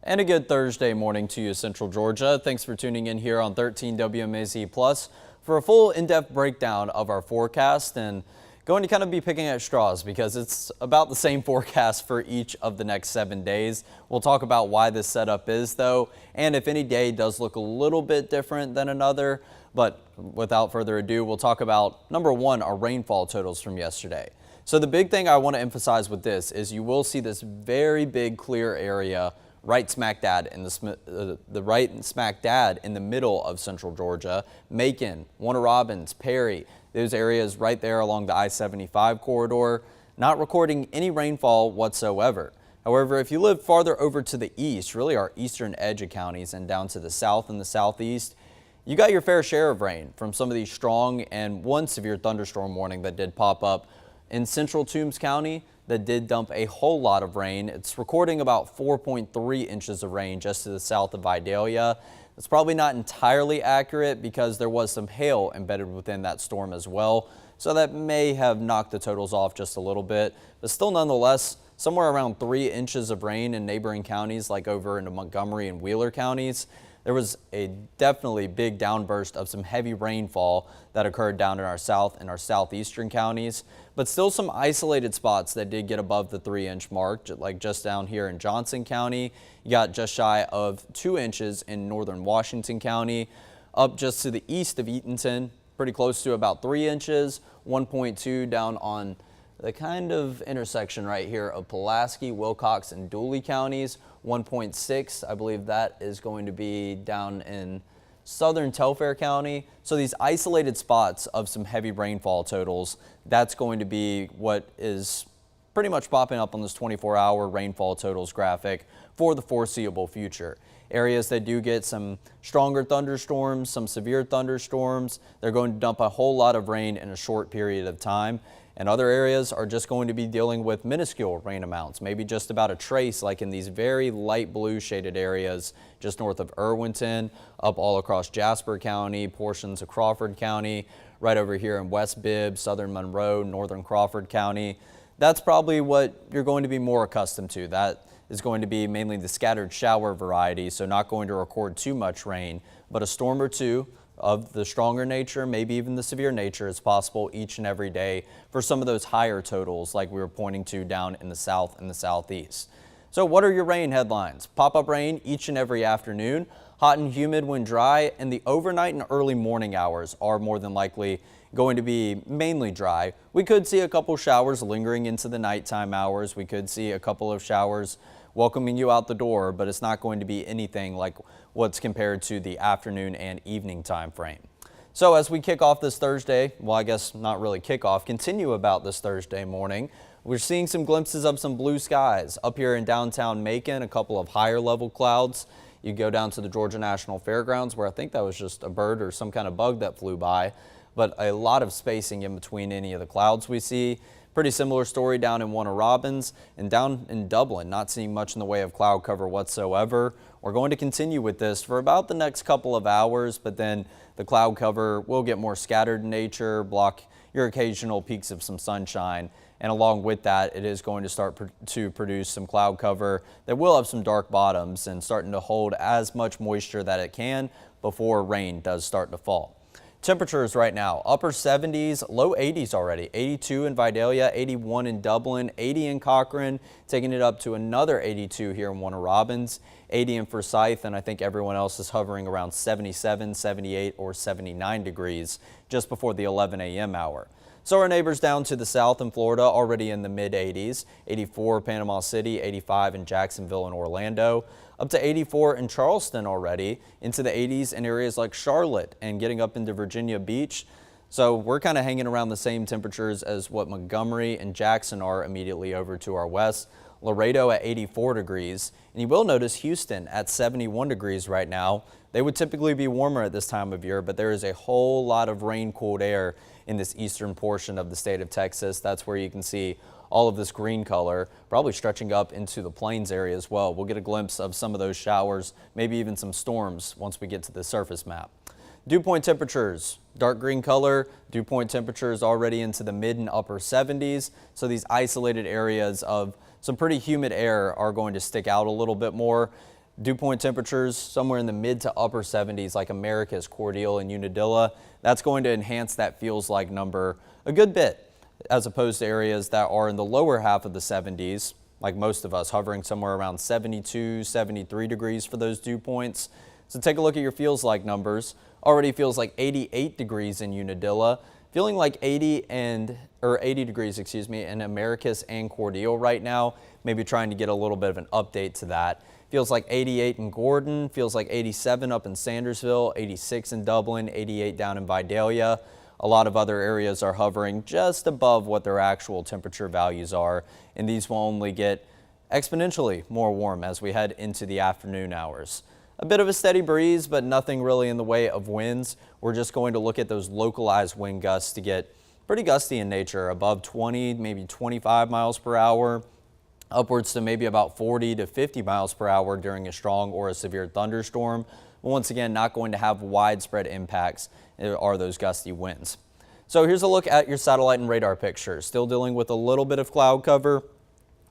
And a good Thursday morning to you, Central Georgia. Thanks for tuning in here on 13 WMAZ Plus for a full in-depth breakdown of our forecast, and going to kind of be picking at straws because it's about the same forecast for each of the next 7 days. We'll talk about why this setup is, though, and if any day does look a little bit different than another. But without further ado, we'll talk about number one, our rainfall totals from yesterday. So the big thing I want to emphasize with this is you will see this very big clear area right smack dab in the middle of Central Georgia. Macon, Warner Robins, Perry, those areas right there along the I-75 corridor, not recording any rainfall whatsoever. However, if you live farther over to the east, really our eastern edge of counties and down to the south and the southeast, you got your fair share of rain from some of these strong and one severe thunderstorm warning that did pop up in central Toombs County that did dump a whole lot of rain. It's recording about 4.3 inches of rain just to the south of Vidalia. It's probably not entirely accurate because there was some hail embedded within that storm as well, so that may have knocked the totals off just a little bit, but still nonetheless somewhere around 3 inches of rain in neighboring counties like over into Montgomery and Wheeler counties. There was a definitely big downburst of some heavy rainfall that occurred down in our south and our southeastern counties, but still some isolated spots that did get above the 3-inch mark, like just down here in Johnson County. You got just shy of 2 inches in northern Washington County, up just to the east of Eatonton, pretty close to about 3 inches, 1.2 down on the kind of intersection right here of Pulaski, Wilcox, and Dooley counties, 1.6. I believe that is going to be down in southern Telfair County. So these isolated spots of some heavy rainfall totals, that's going to be what is pretty much popping up on this 24-hour rainfall totals graphic for the foreseeable future. Areas that do get some stronger thunderstorms, some severe thunderstorms, they're going to dump a whole lot of rain in a short period of time. And other areas are just going to be dealing with minuscule rain amounts, maybe just about a trace, like in these very light blue shaded areas just north of Irwinton, up all across Jasper County, portions of Crawford County, right over here in West Bibb, southern Monroe, northern Crawford County. That's probably what you're going to be more accustomed to. That is going to be mainly the scattered shower variety, so not going to record too much rain, but a storm or two of the stronger nature, maybe even the severe nature, is possible each and every day for some of those higher totals like we were pointing to down in the south and the southeast. So what are your rain headlines? Pop-up rain each and every afternoon, hot and humid when dry, and the overnight and early morning hours are more than likely going to be mainly dry. We could see a couple showers lingering into the nighttime hours. We could see a couple of showers welcoming you out the door, but it's not going to be anything like what's compared to the afternoon and evening time frame. So as we kick off this Thursday, well, I guess not really kick off, continue about this Thursday morning, we're seeing some glimpses of some blue skies up here in downtown Macon, a couple of higher level clouds. You go down to the Georgia National Fairgrounds, where I think that was just a bird or some kind of bug that flew by, but a lot of spacing in between any of the clouds we see. Pretty similar story down in Warner Robins, and down in Dublin, not seeing much in the way of cloud cover whatsoever. We're going to continue with this for about the next couple of hours, but then the cloud cover will get more scattered in nature, block your occasional peaks of some sunshine. And along with that, it is going to start to produce some cloud cover that will have some dark bottoms and starting to hold as much moisture that it can before rain does start to fall. Temperatures right now, upper 70s, low 80s already. 82 in Vidalia, 81 in Dublin, 80 in Cochrane, taking it up to another 82 here in Warner Robins, 80 in Forsyth, and I think everyone else is hovering around 77, 78, or 79 degrees just before the 11 a.m. hour. So our neighbors down to the south in Florida already in the mid-80s, 84 Panama City, 85 in Jacksonville and Orlando, up to 84 in Charleston already, into the 80s in areas like Charlotte and getting up into Virginia Beach. So we're kind of hanging around the same temperatures as what Montgomery and Jackson are immediately over to our west. Laredo at 84 degrees, and you will notice Houston at 71 degrees right now. They would typically be warmer at this time of year, but there is a whole lot of rain-cooled air in this eastern portion of the state of Texas. That's where you can see all of this green color, probably stretching up into the plains area as well. We'll get a glimpse of some of those showers, maybe even some storms once we get to the surface map. Dew point temperatures, dark green color, dew point temperatures already into the mid and upper 70s. So these isolated areas of some pretty humid air are going to stick out a little bit more. Dew point temperatures somewhere in the mid to upper 70s like Americus, Cordele, and Unadilla. That's going to enhance that feels like number a good bit, as opposed to areas that are in the lower half of the 70s, like most of us, hovering somewhere around 72, 73 degrees for those dew points. So take a look at your feels like numbers. Already feels like 88 degrees in Unadilla, feeling like 80 degrees, in Americus and Cordele right now. Maybe trying to get a little bit of an update to that. Feels like 88 in Gordon, feels like 87 up in Sandersville, 86 in Dublin, 88 down in Vidalia. A lot of other areas are hovering just above what their actual temperature values are, and these will only get exponentially more warm as we head into the afternoon hours. A bit of a steady breeze, but nothing really in the way of winds. We're just going to look at those localized wind gusts to get pretty gusty in nature, above 20, maybe 25 miles per hour, upwards to maybe about 40 to 50 miles per hour during a strong or a severe thunderstorm. Once again, not going to have widespread impacts are those gusty winds. So here's a look at your satellite and radar pictures. Still dealing with a little bit of cloud cover,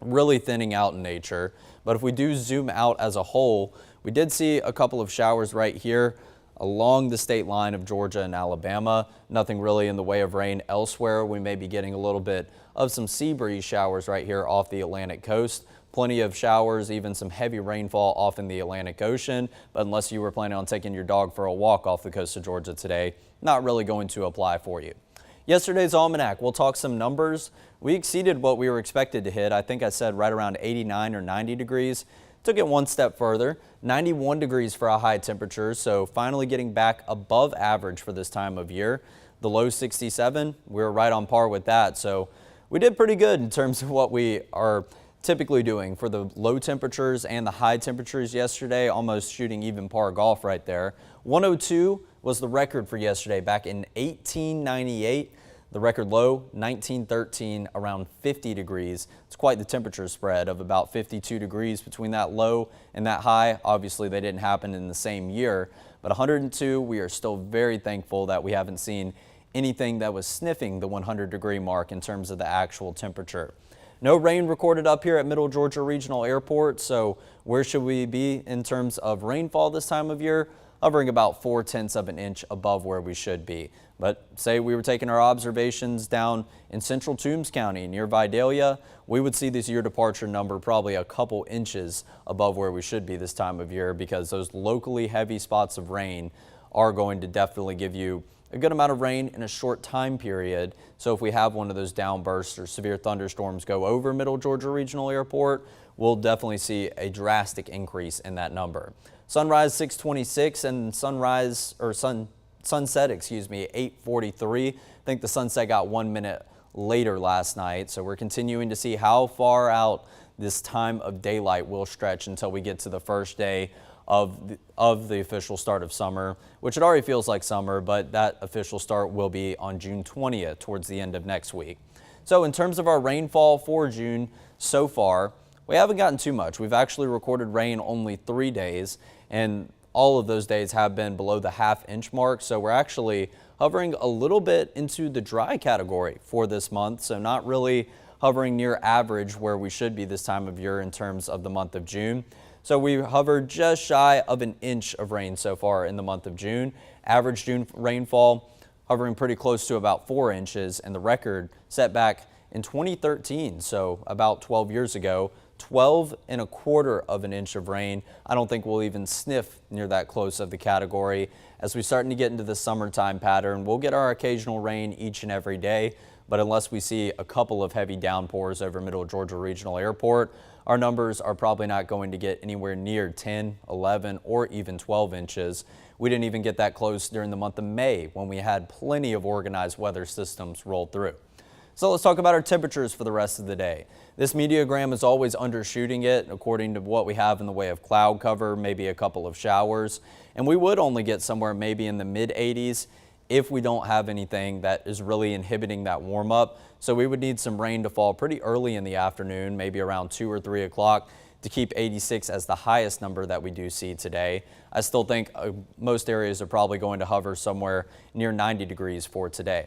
really thinning out in nature. But if we do zoom out as a whole, we did see a couple of showers right here along the state line of Georgia and Alabama. Nothing really in the way of rain elsewhere. We may be getting a little bit of some sea breeze showers right here off the Atlantic coast. Plenty of showers, even some heavy rainfall off in the Atlantic Ocean. But unless you were planning on taking your dog for a walk off the coast of Georgia today, not really going to apply for you. Yesterday's almanac, we'll talk some numbers. We exceeded what we were expected to hit. I think I said right around 89 or 90 degrees. Took it one step further, 91 degrees for a high temperature, so finally getting back above average for this time of year. The low 67, we were right on par with that, so we did pretty good in terms of what we are typically doing for the low temperatures and the high temperatures yesterday, almost shooting even par golf right there. 102 was the record for yesterday back in 1898. The record low, 1913, around 50 degrees. It's quite the temperature spread of about 52 degrees between that low and that high. Obviously, they didn't happen in the same year, but 102, we are still very thankful that we haven't seen anything that was sniffing the 100-degree mark in terms of the actual temperature. No rain recorded up here at Middle Georgia Regional Airport, so where should we be in terms of rainfall this time of year? Hovering about 4/10 of an inch above where we should be. But say we were taking our observations down in central Toombs County near Vidalia, we would see this year departure number probably a couple inches above where we should be this time of year, because those locally heavy spots of rain are going to definitely give you a good amount of rain in a short time period. So if we have one of those downbursts or severe thunderstorms go over Middle Georgia Regional Airport, we'll definitely see a drastic increase in that number. Sunrise 6:26 and sunset, 8:43. I think the sunset got 1 minute later last night, so we're continuing to see how far out this time of daylight will stretch until we get to the first day of the official start of summer, which it already feels like summer, but that official start will be on June 20th, towards the end of next week. So in terms of our rainfall for June so far, we haven't gotten too much. We've actually recorded rain only 3 days, and all of those days have been below the half-inch mark, so we're actually hovering a little bit into the dry category for this month, so not really hovering near average where we should be this time of year in terms of the month of June. So we hovered just shy of an inch of rain so far in the month of June. Average June rainfall hovering pretty close to about 4 inches, and the record set back in 2013, so about 12 years ago, 12¼ of an inch of rain. I don't think we'll even sniff near that close of the category. As we're starting to get into the summertime pattern, we'll get our occasional rain each and every day, but unless we see a couple of heavy downpours over Middle Georgia Regional Airport, our numbers are probably not going to get anywhere near 10, 11, or even 12 inches. We didn't even get that close during the month of May when we had plenty of organized weather systems roll through. So let's talk about our temperatures for the rest of the day. This meteogram is always undershooting it according to what we have in the way of cloud cover, maybe a couple of showers, and we would only get somewhere maybe in the mid-80s if we don't have anything that is really inhibiting that warm up. So we would need some rain to fall pretty early in the afternoon, maybe around 2 or 3 o'clock, to keep 86 as the highest number that we do see today. I still think most areas are probably going to hover somewhere near 90 degrees for today.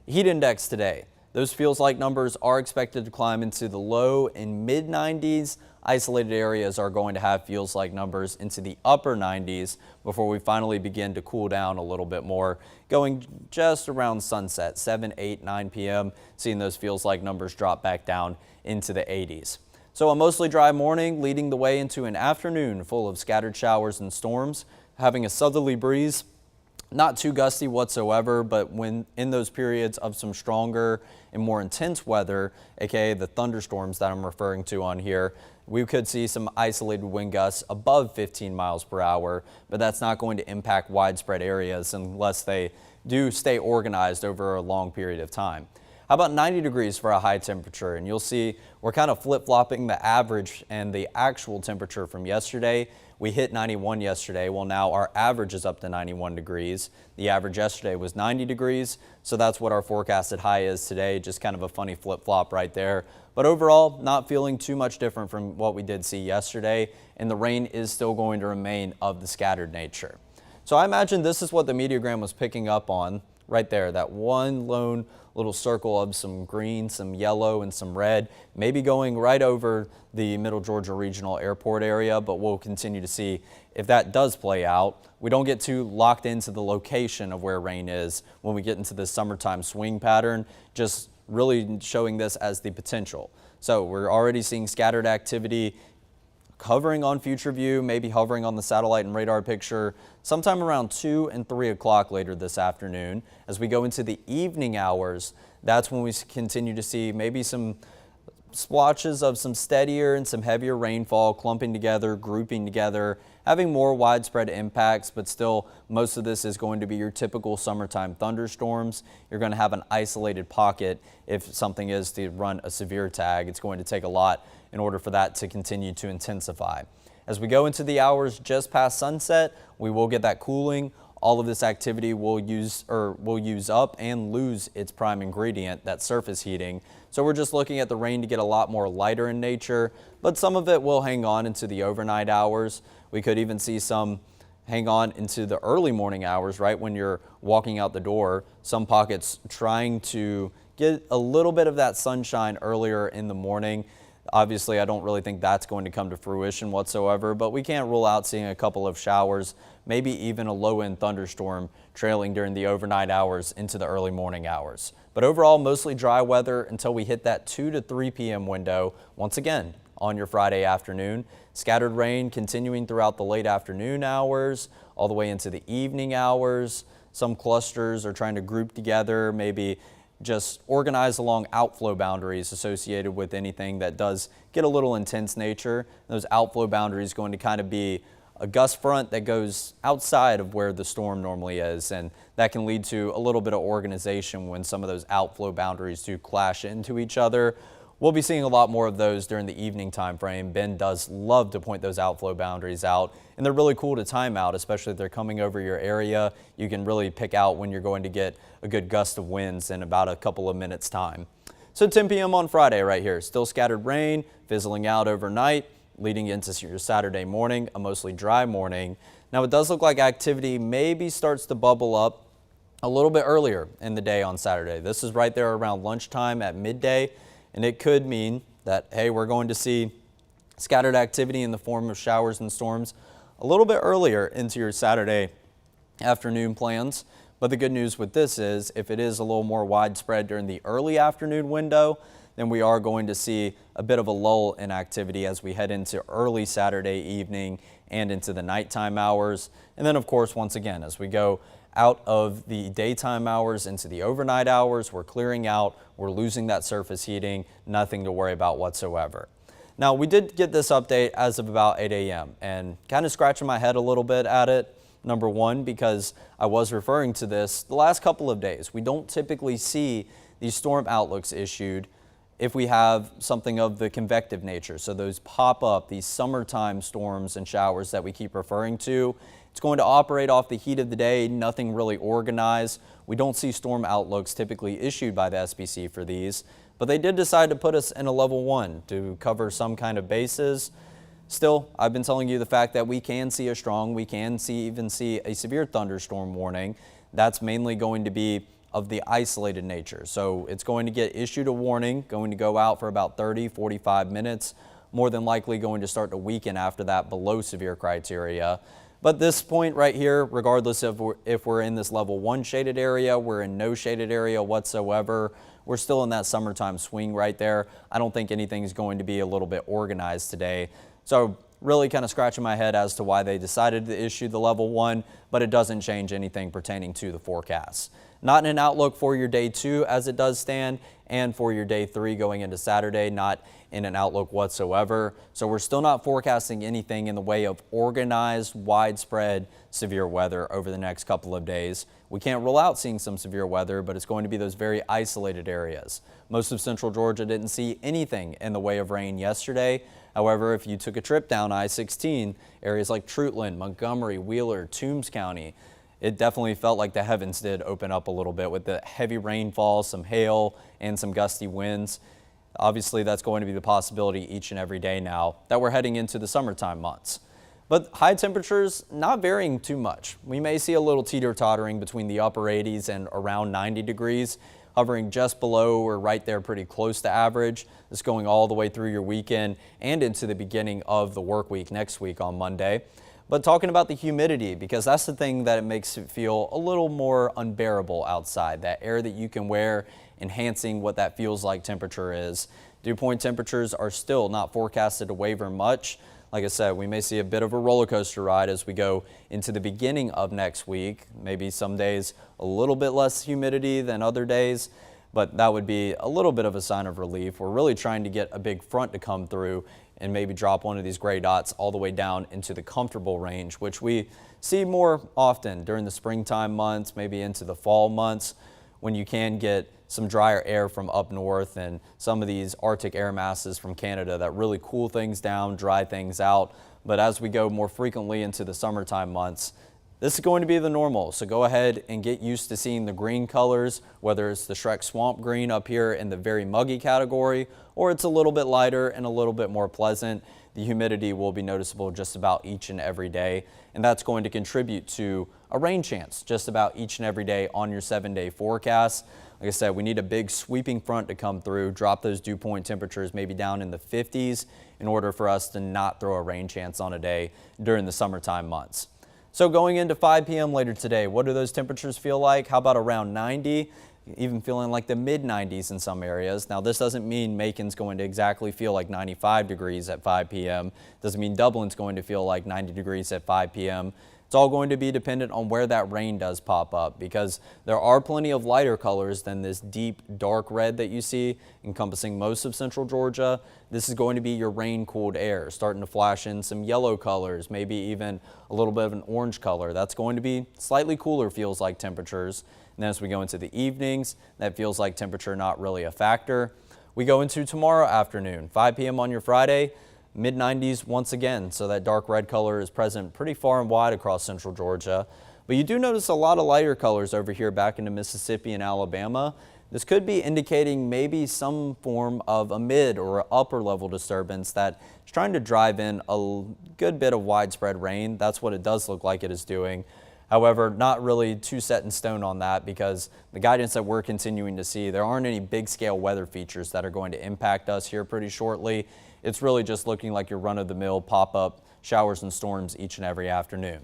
Heat index today, Those feels like numbers are expected to climb into the low and mid 90s. Isolated areas are going to have feels like numbers into the upper 90s before we finally begin to cool down a little bit more, going just around sunset, 7, 8, 9 p.m., seeing those feels like numbers drop back down into the 80s. So a mostly dry morning leading the way into an afternoon full of scattered showers and storms, having a southerly breeze. Not too gusty whatsoever, but when in those periods of some stronger and more intense weather, aka the thunderstorms that I'm referring to on here, we could see some isolated wind gusts above 15 miles per hour, but that's not going to impact widespread areas unless they do stay organized over a long period of time. How about 90 degrees for a high temperature? And you'll see we're kind of flip-flopping the average and the actual temperature from yesterday. We hit 91 yesterday. Well, now our average is up to 91 degrees. The average yesterday was 90 degrees. So that's what our forecasted high is today. Just kind of a funny flip-flop right there. But overall, not feeling too much different from what we did see yesterday. And the rain is still going to remain of the scattered nature. So I imagine this is what the meteogram was picking up on right there, that one lone little circle of some green, some yellow, and some red, maybe going right over the Middle Georgia Regional Airport area, but we'll continue to see if that does play out. We don't get too locked into the location of where rain is when we get into the summertime swing pattern, just really showing this as the potential. So we're already seeing scattered activity hovering on future view, maybe hovering on the satellite and radar picture sometime around 2 and 3 o'clock later this afternoon. As we go into the evening hours, that's when we continue to see maybe some splotches of some steadier and some heavier rainfall clumping together, grouping together, having more widespread impacts, but still most of this is going to be your typical summertime thunderstorms. You're going to have an isolated pocket if something is to run a severe tag. It's going to take a lot in order for that to continue to intensify. As we go into the hours just past sunset, we will get that cooling. All of this activity will use up and lose its prime ingredient, that surface heating. So we're just looking at the rain to get a lot more lighter in nature, but some of it will hang on into the overnight hours. We could even see some hang on into the early morning hours, right when you're walking out the door. Some pockets trying to get a little bit of that sunshine earlier in the morning. Obviously, I don't really think that's going to come to fruition whatsoever, but we can't rule out seeing a couple of showers, maybe even a low-end thunderstorm trailing during the overnight hours into the early morning hours. But overall, mostly dry weather until we hit that 2 to 3 p.m. window once again on your Friday afternoon. Scattered rain continuing throughout the late afternoon hours, all the way into the evening hours. Some clusters are trying to group together, maybe just organize along outflow boundaries associated with anything that does get a little intense nature. Those outflow boundaries going to kind of be a gust front that goes outside of where the storm normally is, and that can lead to a little bit of organization when some of those outflow boundaries do clash into each other. We'll be seeing a lot more of those during the evening time frame. Ben does love to point those outflow boundaries out, and they're really cool to time out, especially if they're coming over your area. You can really pick out when you're going to get a good gust of winds in about a couple of minutes time. So 10 p.m. on Friday right here, still scattered rain, fizzling out overnight, leading into your Saturday morning, a mostly dry morning. Now it does look like activity maybe starts to bubble up a little bit earlier in the day on Saturday. This is right there around lunchtime at midday. And it could mean that, hey, we're going to see scattered activity in the form of showers and storms a little bit earlier into your Saturday afternoon plans. But the good news with this is if it is a little more widespread during the early afternoon window, then we are going to see a bit of a lull in activity as we head into early Saturday evening and into the nighttime hours. And then, of course, once again, as we go out of the daytime hours into the overnight hours, we're clearing out, we're losing that surface heating, nothing to worry about whatsoever. Now, we did get this update as of about 8 a.m. and kind of scratching my head a little bit at it. Number one, because I was referring to this the last couple of days. We don't typically see these storm outlooks issued if we have something of the convective nature. So those pop up, these summertime storms and showers that we keep referring to. It's going to operate off the heat of the day, nothing really organized. We don't see storm outlooks typically issued by the SPC for these, but they did decide to put us in a level 1 to cover some kind of bases. Still, I've been telling you the fact that we can see a strong, we can even see a severe thunderstorm warning. That's mainly going to be of the isolated nature. So it's going to get issued a warning, going to go out for about 30-45 minutes, more than likely going to start to weaken after that below severe criteria. But this point right here, regardless of if we're in this level 1 shaded area, we're in no shaded area whatsoever, we're still in that summertime swing right there. I don't think anything's going to be a little bit organized today. So really kind of scratching my head as to why they decided to issue the level 1, but it doesn't change anything pertaining to the forecast. Not in an outlook for your day 2 as it does stand, and for your day 3 going into Saturday, not in an outlook whatsoever. So we're still not forecasting anything in the way of organized, widespread severe weather over the next couple of days. We can't rule out seeing some severe weather, but it's going to be those very isolated areas. Most of central Georgia didn't see anything in the way of rain yesterday. However, if you took a trip down I-16, areas like Trutland, Montgomery, Wheeler, Toombs County, it definitely felt like the heavens did open up a little bit with the heavy rainfall, some hail, and some gusty winds. Obviously, that's going to be the possibility each and every day now that we're heading into the summertime months. But high temperatures not varying too much. We may see a little teeter-tottering between the upper 80s and around 90 degrees, hovering just below or right there pretty close to average. This going all the way through your weekend and into the beginning of the work week next week on Monday. But talking about the humidity, because that's the thing that it makes it feel a little more unbearable outside, that air that you can wear enhancing what that feels like temperature is. Dew point temperatures are still not forecasted to waver much. Like I said, we may see a bit of a roller coaster ride as we go into the beginning of next week. Maybe some days a little bit less humidity than other days, but that would be a little bit of a sign of relief. We're really trying to get a big front to come through and maybe drop one of these gray dots all the way down into the comfortable range, which we see more often during the springtime months, maybe into the fall months, when you can get some drier air from up north and some of these Arctic air masses from Canada that really cool things down, dry things out. But as we go more frequently into the summertime months, this is going to be the normal. So go ahead and get used to seeing the green colors, whether it's the Shrek Swamp Green up here in the very muggy category, or it's a little bit lighter and a little bit more pleasant. The humidity will be noticeable just about each and every day, and that's going to contribute to a rain chance just about each and every day on your 7-day forecast. Like I said, we need a big sweeping front to come through, drop those dew point temperatures maybe down in the 50s in order for us to not throw a rain chance on a day during the summertime months. So going into 5 p.m. later today, what do those temperatures feel like? How about around 90? Even feeling like the mid-90s in some areas. Now, this doesn't mean Macon's going to exactly feel like 95 degrees at 5 p.m. Doesn't mean Dublin's going to feel like 90 degrees at 5 p.m. It's all going to be dependent on where that rain does pop up, because there are plenty of lighter colors than this deep dark red that you see encompassing most of central Georgia. This is going to be your rain cooled air, starting to flash in some yellow colors, maybe even a little bit of an orange color. That's going to be slightly cooler, feels like, temperatures. And then as we go into the evenings, that feels like temperature not really a factor. We go into tomorrow afternoon, 5 p.m. on your Friday. Mid-90s once again, so that dark red color is present pretty far and wide across central Georgia. But you do notice a lot of lighter colors over here back into Mississippi and Alabama. This could be indicating maybe some form of a mid or upper level disturbance that is trying to drive in a good bit of widespread rain. That's what it does look like it is doing. However, not really too set in stone on that, because the guidance that we're continuing to see, there aren't any big scale weather features that are going to impact us here pretty shortly. It's really just looking like your run-of-the-mill pop-up showers and storms each and every afternoon.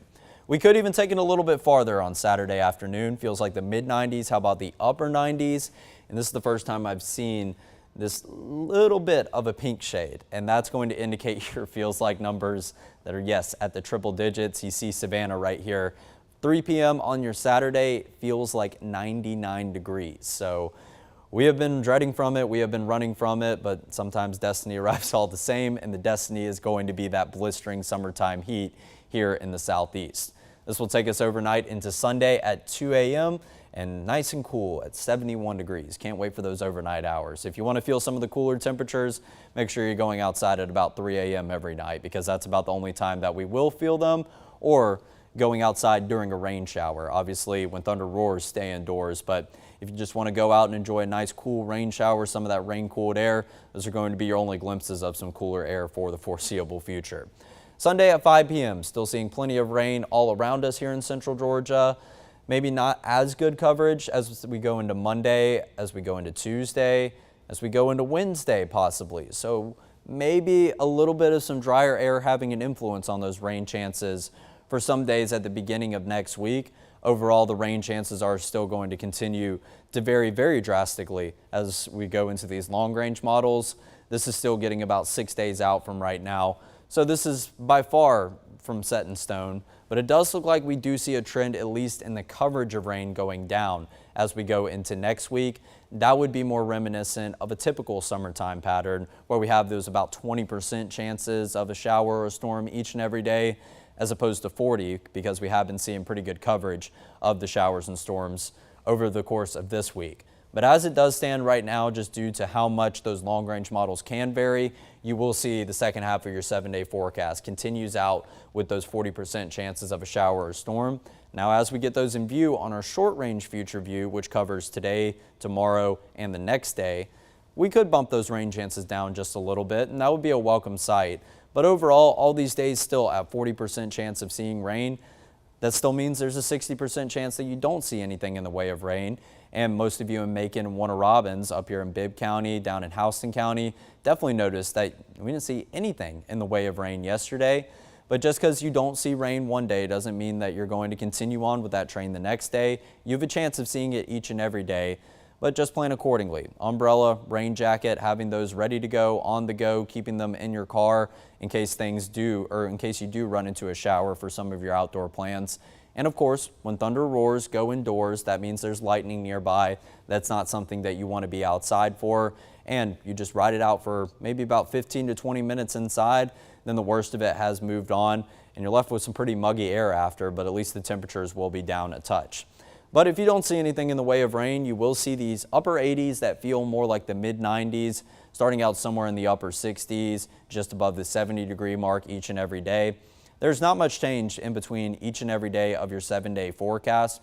We could even take it a little bit farther on Saturday afternoon. Feels like the mid-90s. How about the upper 90s? And this is the first time I've seen this little bit of a pink shade, and that's going to indicate your feels like numbers that are, yes, at the triple digits. You see Savannah right here. 3 p.m. on your Saturday feels like 99 degrees. So we have been dreading from it, we have been running from it, but sometimes destiny arrives all the same, and the destiny is going to be that blistering summertime heat here in the southeast. This will take us overnight into Sunday at 2 a.m. and nice and cool at 71 degrees. Can't wait for those overnight hours. If you want to feel some of the cooler temperatures, make sure you're going outside at about 3 a.m. every night, because that's about the only time that we will feel them, or going outside during a rain shower. Obviously, when thunder roars, stay indoors, but if you just want to go out and enjoy a nice cool rain shower, some of that rain-cooled air, those are going to be your only glimpses of some cooler air for the foreseeable future. Sunday at 5 p.m., still seeing plenty of rain all around us here in central Georgia. maybe not as good coverage as we go into Monday, as we go into Tuesday, as we go into Wednesday possibly. So maybe a little bit of some drier air having an influence on those rain chances for some days at the beginning of next week. Overall, the rain chances are still going to continue to vary very drastically as we go into these long-range models. This is still getting about 6 days out from right now. So this is by far from set in stone, but it does look like we do see a trend, at least in the coverage of rain, going down as we go into next week. That would be more reminiscent of a typical summertime pattern where we have those about 20% chances of a shower or a storm each and every day, as opposed to 40, because we have been seeing pretty good coverage of the showers and storms over the course of this week. But as it does stand right now, just due to how much those long-range models can vary, you will see the second half of your 7-day forecast continues out with those 40% chances of a shower or storm. Now, as we get those in view on our short-range future view, which covers today, tomorrow, and the next day, we could bump those rain chances down just a little bit, and that would be a welcome sight. But overall, all these days still at 40% chance of seeing rain. That still means there's a 60% chance that you don't see anything in the way of rain. And most of you in Macon and Warner Robins up here in Bibb County, down in Houston County, definitely noticed that we didn't see anything in the way of rain yesterday. But just because you don't see rain one day doesn't mean that you're going to continue on with that train the next day. You have a chance of seeing it each and every day, but just plan accordingly. Umbrella, rain jacket, having those ready to go, on the go, keeping them in your car in case things do, or in case you do run into a shower for some of your outdoor plans. And of course, when thunder roars, go indoors. That means there's lightning nearby. That's not something that you want to be outside for. And you just ride it out for maybe about 15 to 20 minutes inside. Then the worst of it has moved on and you're left with some pretty muggy air after, but at least the temperatures will be down a touch. But if you don't see anything in the way of rain, you will see these upper 80s that feel more like the mid 90s, starting out somewhere in the upper 60s, just above the 70-degree mark each and every day. There's not much change in between each and every day of your 7-day forecast.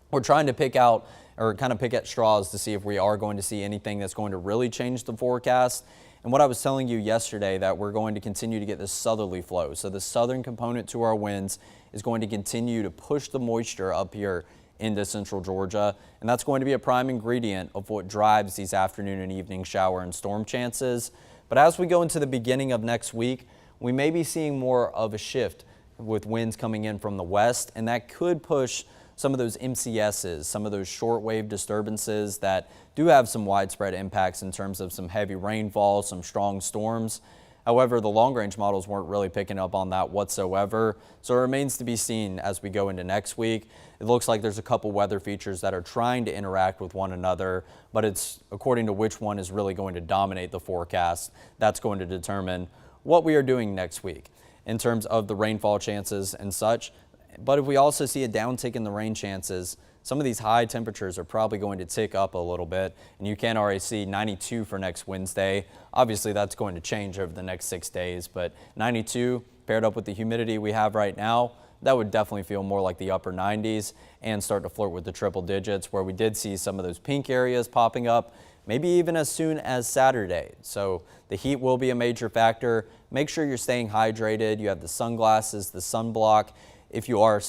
We're trying to pick out or kind of pick at straws to see if we are going to see anything that's going to really change the forecast. And what I was telling you yesterday, that we're going to continue to get this southerly flow. So the southern component to our winds is going to continue to push the moisture up here into central Georgia, and that's going to be a prime ingredient of what drives these afternoon and evening shower and storm chances. But as we go into the beginning of next week, we may be seeing more of a shift with winds coming in from the west, and that could push some of those MCSs, some of those shortwave disturbances that do have some widespread impacts in terms of some heavy rainfall, some strong storms. However, the long-range models weren't really picking up on that whatsoever, so it remains to be seen as we go into next week. It looks like there's a couple weather features that are trying to interact with one another, but it's according to which one is really going to dominate the forecast. That's going to determine what we are doing next week in terms of the rainfall chances and such. But if we also see a downtick in the rain chances, some of these high temperatures are probably going to tick up a little bit, and you can already see 92 for next Wednesday. Obviously, that's going to change over the next 6 days, but 92 paired up with the humidity we have right now, that would definitely feel more like the upper 90s and start to flirt with the triple digits, where we did see some of those pink areas popping up, maybe even as soon as Saturday. So the heat will be a major factor. Make sure you're staying hydrated. You have the sunglasses, the sunblock, if you are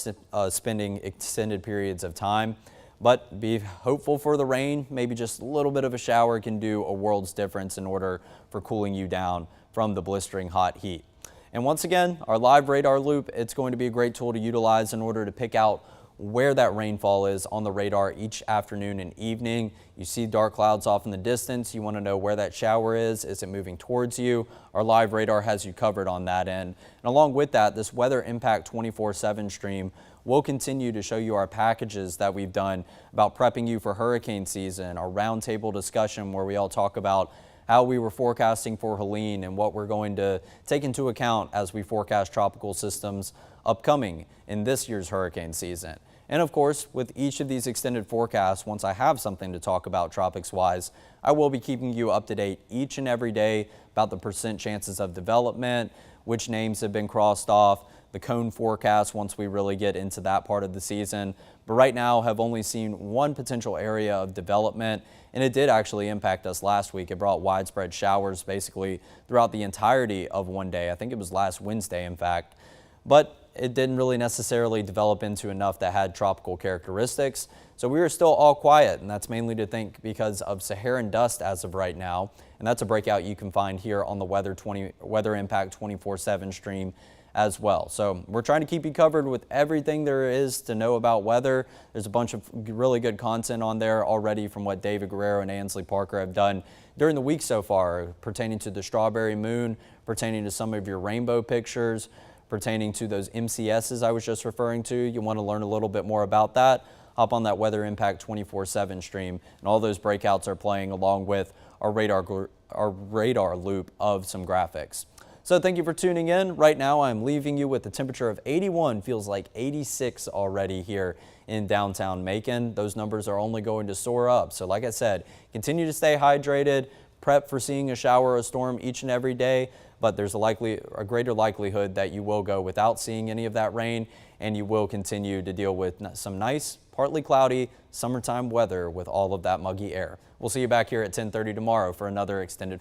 spending extended periods of time. But be hopeful for the rain. Maybe just a little bit of a shower can do a world's difference in order for cooling you down from the blistering hot heat. And once again, our live radar loop, it's going to be a great tool to utilize in order to pick out where that rainfall is on the radar each afternoon and evening. You see dark clouds off in the distance. You want to know where that shower is. Is it moving towards you? Our live radar has you covered on that end. And along with that, this Weather Impact 24/7 stream will continue to show you our packages that we've done about prepping you for hurricane season, our roundtable discussion where we all talk about how we were forecasting for Helene and what we're going to take into account as we forecast tropical systems upcoming in this year's hurricane season. And of course, with each of these extended forecasts, once I have something to talk about tropics-wise, I will be keeping you up to date each and every day about the percent chances of development, which names have been crossed off, the cone forecast once we really get into that part of the season. But right now, have only seen one potential area of development, and it did actually impact us last week. It brought widespread showers basically throughout the entirety of one day. I think it was last Wednesday, in fact. But it didn't really necessarily develop into enough that had tropical characteristics. So we were still all quiet, and that's mainly to think because of Saharan dust as of right now. And that's a breakout you can find here on the Weather Impact 24/7 stream as well. So we're trying to keep you covered with everything there is to know about weather. There's a bunch of really good content on there already from what David Guerrero and Ansley Parker have done during the week so far, pertaining to the strawberry moon, pertaining to some of your rainbow pictures, pertaining to those MCSs I was just referring to. You want to learn a little bit more about that, hop on that Weather Impact 24/7 stream, and all those breakouts are playing along with our radar loop of some graphics. So thank you for tuning in. Right now I'm leaving you with a temperature of 81, feels like 86 already here in downtown Macon. Those numbers are only going to soar up. So like I said, continue to stay hydrated, prep for seeing a shower or a storm each and every day, but there's a greater likelihood that you will go without seeing any of that rain, and you will continue to deal with some nice, partly cloudy summertime weather with all of that muggy air. We'll see you back here at 10:30 tomorrow for another extended